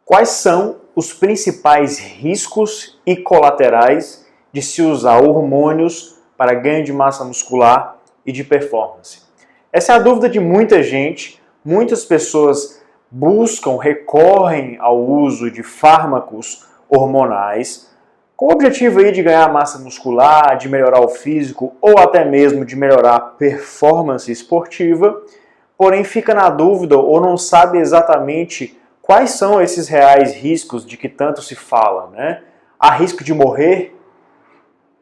Quais são os principais riscos e colaterais de se usar hormônios para ganho de massa muscular e de performance? Essa é a dúvida de muita gente. Muitas pessoas recorrem ao uso de fármacos hormonais com o objetivo aí de ganhar massa muscular, de melhorar o físico ou até mesmo de melhorar a performance esportiva, porém fica na dúvida ou não sabe exatamente quais são esses reais riscos de que tanto se fala, né? Há risco de morrer?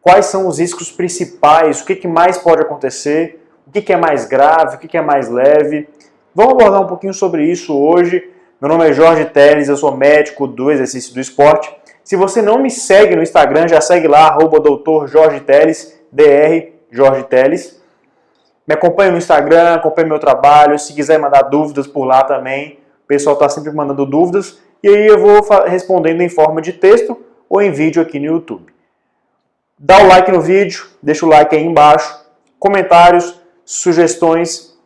Quais são os riscos principais? O que mais pode acontecer? O que é mais grave? O que é mais leve? Vamos abordar um pouquinho sobre isso hoje. Meu nome é Jorge Teles, eu sou médico do exercício do esporte. Se você não me segue no Instagram, já segue lá, @Dr. Jorge Teles, Dr. Jorge Teles. Me acompanha no Instagram, acompanha meu trabalho. Se quiser mandar dúvidas por lá também, o pessoal está sempre mandando dúvidas. E aí eu vou respondendo em forma de texto ou em vídeo aqui no YouTube. Dá o like no vídeo, deixa o like aí embaixo. Comentários, sugestões.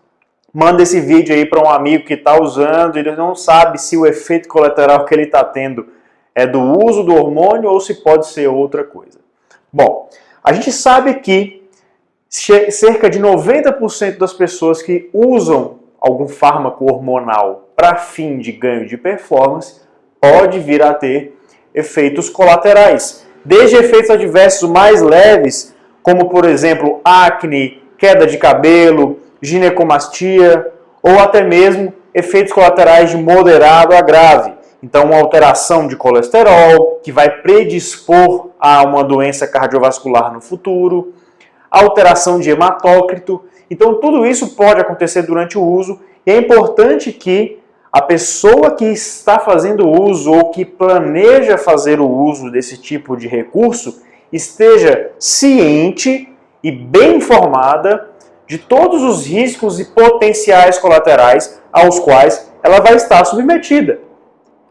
Manda esse vídeo aí para um amigo que está usando e ele não sabe se o efeito colateral que ele está tendo é do uso do hormônio ou se pode ser outra coisa. Bom, a gente sabe que cerca de 90% das pessoas que usam algum fármaco hormonal para fim de ganho de performance pode vir a ter efeitos colaterais. Desde efeitos adversos mais leves, como por exemplo acne, queda de cabelo, ginecomastia ou até mesmo efeitos colaterais de moderado a grave. Então, uma alteração de colesterol, que vai predispor a uma doença cardiovascular no futuro, alteração de hematócrito. Então, tudo isso pode acontecer durante o uso e é importante que a pessoa que está fazendo uso ou que planeja fazer o uso desse tipo de recurso esteja ciente e bem informada de todos os riscos e potenciais colaterais aos quais ela vai estar submetida.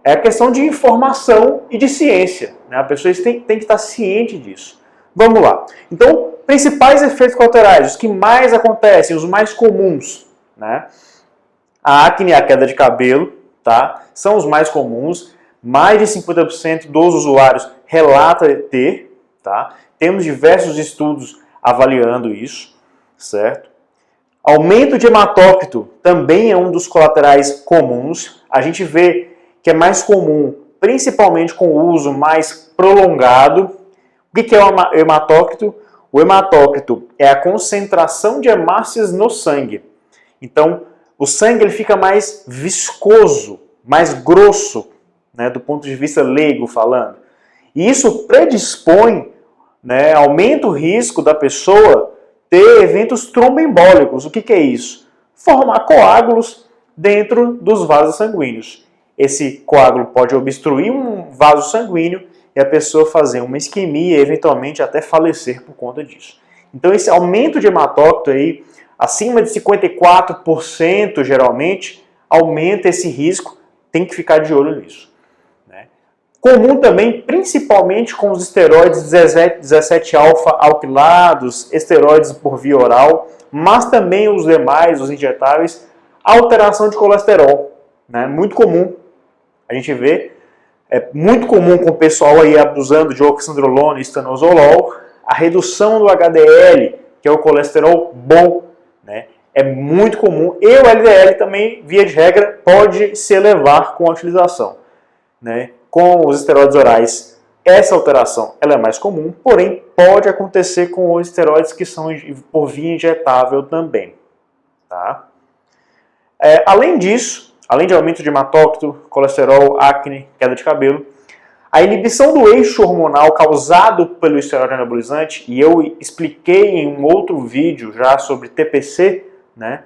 É a questão de informação e de ciência, né? A pessoa tem que estar ciente disso. Vamos lá. Então, principais efeitos colaterais, os que mais acontecem, os mais comuns, né? A acne e a queda de cabelo, tá? São os mais comuns. Mais de 50% dos usuários relata ter, tá? Temos diversos estudos avaliando isso, certo? Aumento de hematócrito também é um dos colaterais comuns. A gente vê que é mais comum, principalmente com o uso mais prolongado. O que é o hematócrito? O hematócrito é a concentração de hemácias no sangue. Então, o sangue ele fica mais viscoso, mais grosso, né, do ponto de vista leigo falando. E isso predispõe, né, aumenta o risco da pessoa ter eventos tromboembólicos. O que é isso? Formar coágulos dentro dos vasos sanguíneos. Esse coágulo pode obstruir um vaso sanguíneo e a pessoa fazer uma isquemia e eventualmente até falecer por conta disso. Então esse aumento de hematócrito aí, acima de 54% geralmente, aumenta esse risco, tem que ficar de olho nisso. Né? Comum também, principalmente com os esteroides 17-alfa-alquilados, esteroides por via oral, mas também os demais, os injetáveis, alteração de colesterol. Né? Muito comum. A gente vê, é muito comum com o pessoal aí abusando de oxandrolona e estanozolol, a redução do HDL, que é o colesterol bom, né? É muito comum. E o LDL também, via de regra, pode se elevar com a utilização. Né? Com os esteroides orais, essa alteração ela é mais comum, porém pode acontecer com os esteroides que são por via injetável também. Tá? Além disso, além de aumento de hematócrito, colesterol, acne, queda de cabelo, a inibição do eixo hormonal causado pelo esteroide anabolizante, e eu expliquei em um outro vídeo já sobre TPC, né,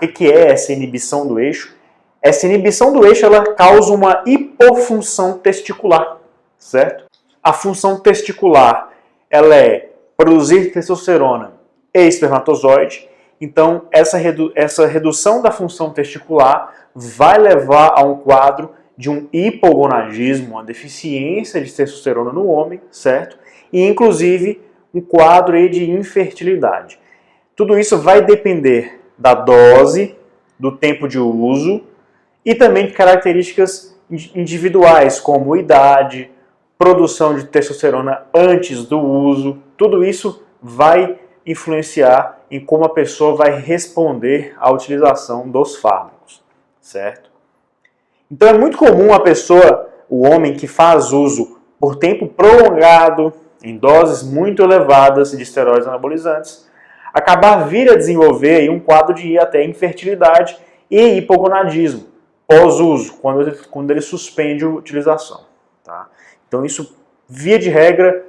o que é essa inibição do eixo. Essa inibição do eixo ela causa uma hipofunção testicular, certo? A função testicular ela é produzir testosterona e espermatozoide. Então, essa redução da função testicular vai levar a um quadro de um hipogonadismo, uma deficiência de testosterona no homem, certo? E, inclusive, um quadro aí de infertilidade. Tudo isso vai depender da dose, do tempo de uso e também de características individuais, como idade, produção de testosterona antes do uso, tudo isso vai influenciar em como a pessoa vai responder à utilização dos fármacos, certo? Então é muito comum a pessoa, o homem que faz uso por tempo prolongado, em doses muito elevadas de esteroides anabolizantes, acabar vir a desenvolver aí um quadro de até infertilidade e hipogonadismo pós-uso, quando ele suspende a utilização. Tá? Então isso, via de regra,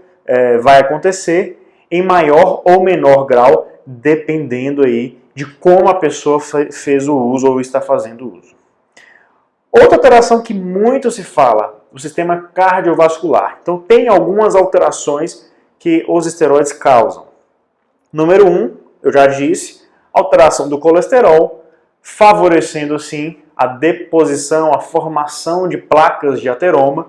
vai acontecer em maior ou menor grau, dependendo aí de como a pessoa fez o uso ou está fazendo o uso. Outra alteração que muito se fala, o sistema cardiovascular. Então tem algumas alterações que os esteroides causam. Número 1, eu já disse, alteração do colesterol, favorecendo assim a deposição, a formação de placas de ateroma,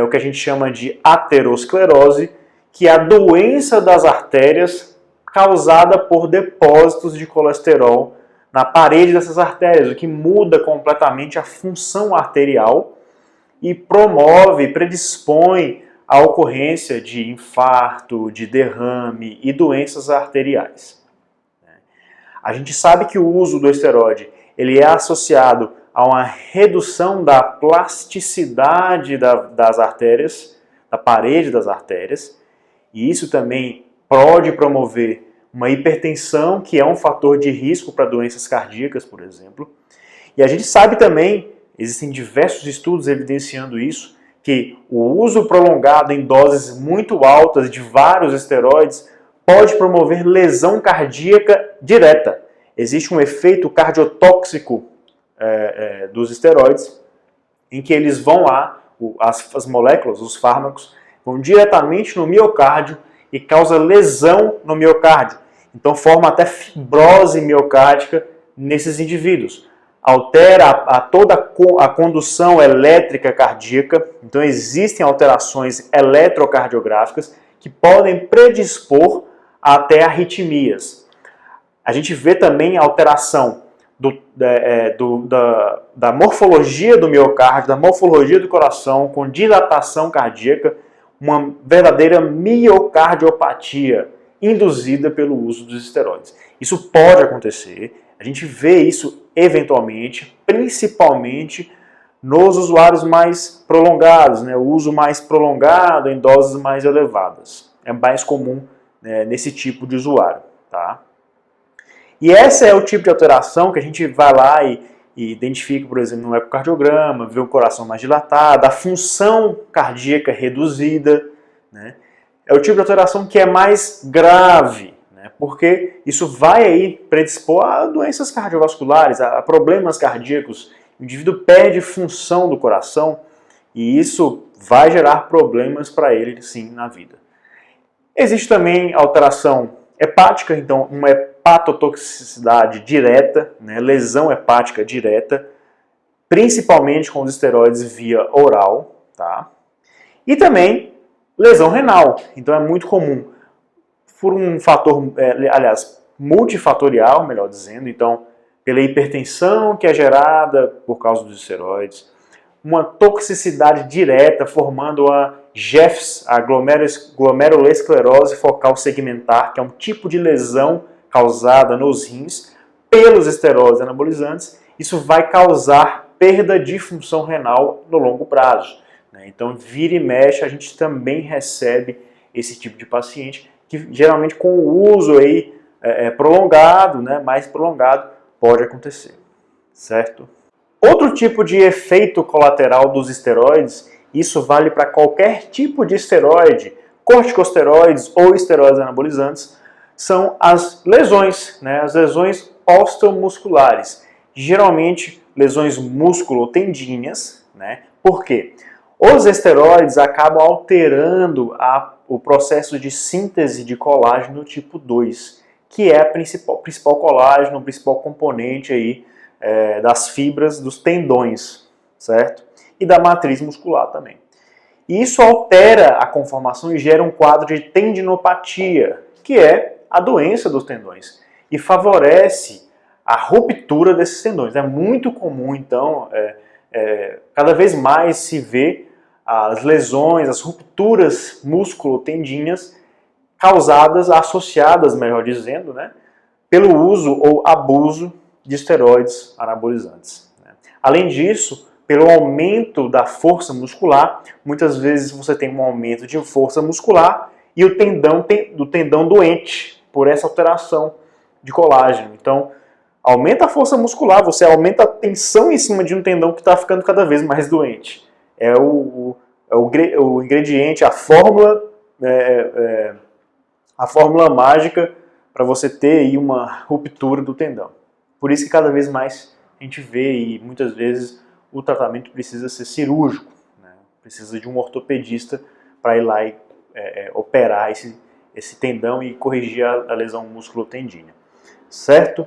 o que a gente chama de aterosclerose, que é a doença das artérias causada por depósitos de colesterol na parede dessas artérias, o que muda completamente a função arterial e promove, predispõe à ocorrência de infarto, de derrame e doenças arteriais. A gente sabe que o uso do esteroide ele é associado a uma redução da plasticidade das artérias, da parede das artérias, e isso também pode promover uma hipertensão, que é um fator de risco para doenças cardíacas, por exemplo. E a gente sabe também, existem diversos estudos evidenciando isso, que o uso prolongado em doses muito altas de vários esteroides pode promover lesão cardíaca direta. Existe um efeito cardiotóxico dos esteroides, em que eles vão lá, as moléculas, os fármacos, vão diretamente no miocárdio e causa lesão no miocárdio. Então forma até fibrose miocárdica nesses indivíduos. Altera toda a condução elétrica cardíaca, então existem alterações eletrocardiográficas que podem predispor até arritmias. A gente vê também a alteração da morfologia do miocárdio, da morfologia do coração, com dilatação cardíaca, uma verdadeira miocardiopatia induzida pelo uso dos esteroides. Isso pode acontecer, a gente vê isso eventualmente, principalmente nos usuários mais prolongados, né? O uso mais prolongado em doses mais elevadas. É mais comum nesse tipo de usuário. Tá? E esse é o tipo de alteração que a gente vai lá e identifica, por exemplo, no ecocardiograma, vê o coração mais dilatado, a função cardíaca reduzida, né? É o tipo de alteração que é mais grave, né? Porque isso vai aí predispor a doenças cardiovasculares, a problemas cardíacos. O indivíduo perde função do coração e isso vai gerar problemas para ele, sim, na vida. Existe também alteração hepática, então uma hepatotoxicidade direta, né? Lesão hepática direta, principalmente com os esteroides via oral, tá? E também lesão renal, então é muito comum, por um fator, multifatorial, melhor dizendo, então pela hipertensão que é gerada por causa dos esteroides, uma toxicidade direta formando a GEFS, a glomerulosclerose focal segmentar, que é um tipo de lesão causada nos rins pelos esteroides anabolizantes. Isso vai causar perda de função renal no longo prazo. Então, vira e mexe, a gente também recebe esse tipo de paciente, que geralmente com o uso aí, prolongado, né, mais prolongado, pode acontecer, certo? Outro tipo de efeito colateral dos esteroides, isso vale para qualquer tipo de esteroide, corticosteroides ou esteroides anabolizantes, são as lesões, né, as lesões osteomusculares, geralmente lesões músculo-tendíneas, né? Por quê? Os esteroides acabam alterando o processo de síntese de colágeno tipo 2, que é o principal colágeno, o principal componente aí, das fibras dos tendões, certo? E da matriz muscular também. E isso altera a conformação e gera um quadro de tendinopatia, que é a doença dos tendões, e favorece a ruptura desses tendões. É muito comum, então, cada vez mais se vê as lesões, as rupturas músculo-tendíneas causadas, associadas, melhor dizendo, né, pelo uso ou abuso de esteroides anabolizantes. Além disso, pelo aumento da força muscular, muitas vezes você tem um aumento de força muscular e o tendão doente por essa alteração de colágeno. Então, aumenta a força muscular, você aumenta a tensão em cima de um tendão que está ficando cada vez mais doente. É o ingrediente, a fórmula mágica para você ter aí uma ruptura do tendão. Por isso que cada vez mais a gente vê e muitas vezes o tratamento precisa ser cirúrgico, né? Precisa de um ortopedista para ir lá e operar esse tendão e corrigir a lesão músculo-tendínea, certo?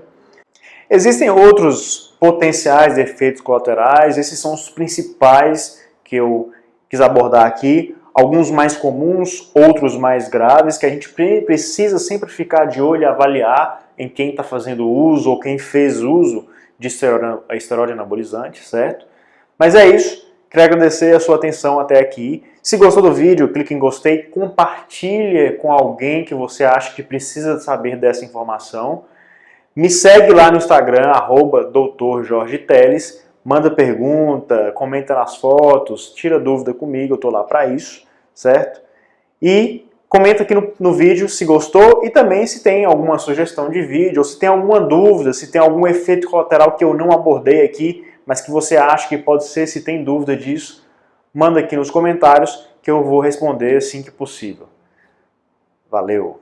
Existem outros potenciais efeitos colaterais, esses são os principais que eu quis abordar aqui, alguns mais comuns, outros mais graves, que a gente precisa sempre ficar de olho e avaliar em quem está fazendo uso ou quem fez uso de esteroide anabolizante, certo? Mas é isso, quero agradecer a sua atenção até aqui. Se gostou do vídeo, clique em gostei, compartilhe com alguém que você acha que precisa saber dessa informação. Me segue lá no Instagram, @Dr. Jorge Teles, manda pergunta, comenta nas fotos, tira dúvida comigo, eu estou lá para isso, certo? E comenta aqui no vídeo se gostou e também se tem alguma sugestão de vídeo, ou se tem alguma dúvida, se tem algum efeito colateral que eu não abordei aqui, mas que você acha que pode ser, se tem dúvida disso, manda aqui nos comentários que eu vou responder assim que possível. Valeu!